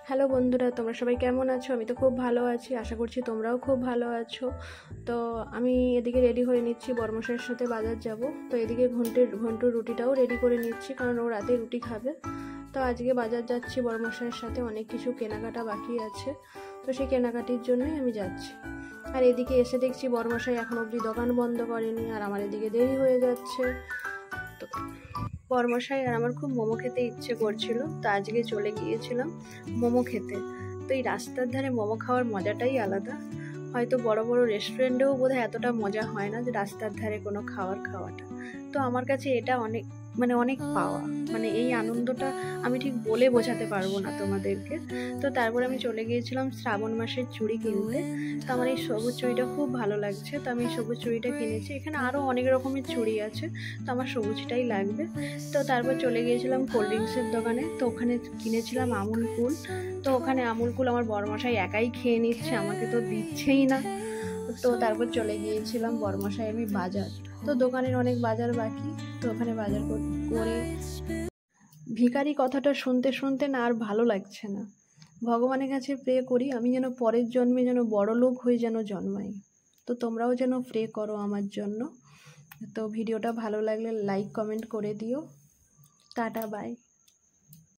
Hello বন্ধুরা, তোমরা সবাই কেমন আছো? আমি তো খুব ভালো আছি, আশা করছি তোমরাও খুব ভালো আছো। তো আমি এদিকে রেডি হয়ে নিচ্ছি, বর্মশাইয়ের সাথে বাজার যাব। তো এদিকে ঘন্টুর রুটিটাও রেডি করে নিচ্ছি, কারণ ও রাতে রুটি খাবে। তো আজকে বাজার যাচ্ছি বর্মশাইয়ের সাথে, অনেক কিছু কেনাকাটা বাকি আছে, তো সেই কেনাকাটির জন্যই আমি যাচ্ছি। আর এদিকে এসে দেখছি বর্মশাই এখন অবধি দোকান বন্ধ করেনি, আর আমার এদিকে দেরি হয়ে যাচ্ছে। তো বর্মশাই আর আমার খুব মোমো খেতে ইচ্ছে করছিল, তো আজকে চলে গিয়েছিলাম মোমো খেতে। তো এই রাস্তার ধারে মোমো খাওয়ার মজাটাই আলাদা। হয়তো বড় বড় রেস্টুরেন্টেও বোধহয় এতটা মজা হয় না, যে রাস্তার ধারে কোনো খাওয়াটা। তো আমার কাছে এটা অনেক পাওয়া, এই আনন্দটা আমি ঠিক বলে বোঝাতে পারবো না তোমাদেরকে। তো তারপর আমি চলে গিয়েছিলাম শ্রাবণ মাসের চুড়ি কিনতে। তো আমার এই সবুজ চুড়িটা খুব ভালো লাগছে, তো আমি এই সবুজ চুড়িটা কিনেছি। এখানে আরও অনেক রকমের চুড়ি আছে, তো আমার সবুজটাই লাগবে। তো তারপর চলে গিয়েছিলাম কোল্ড ড্রিঙ্কসের দোকানে, তো ওখানে কিনেছিলাম আমুল কুল। তো ওখানে আমুল কুল আমার বড়মশাই একাই খেয়ে নিচ্ছে, আমাকে তো দিচ্ছেই না। তো তারপর চলে গিয়েছিলাম বড়মশাই আমি বাজার। তো দোকানের অনেক বাজার বাকি, তো ওখানে বাজার করে ভিখারি কথাটা শুনতে শুনতে না আর ভালো লাগছে না। ভগবানের কাছে প্রে করি আমি যেন পরের জন্মে যেন বড় লোক হয়ে যেন জন্মাই। তো তোমরাও যেন প্রে করো আমার জন্য। তো ভিডিওটা ভালো লাগলে লাইক কমেন্ট করে দিও। Tata, by.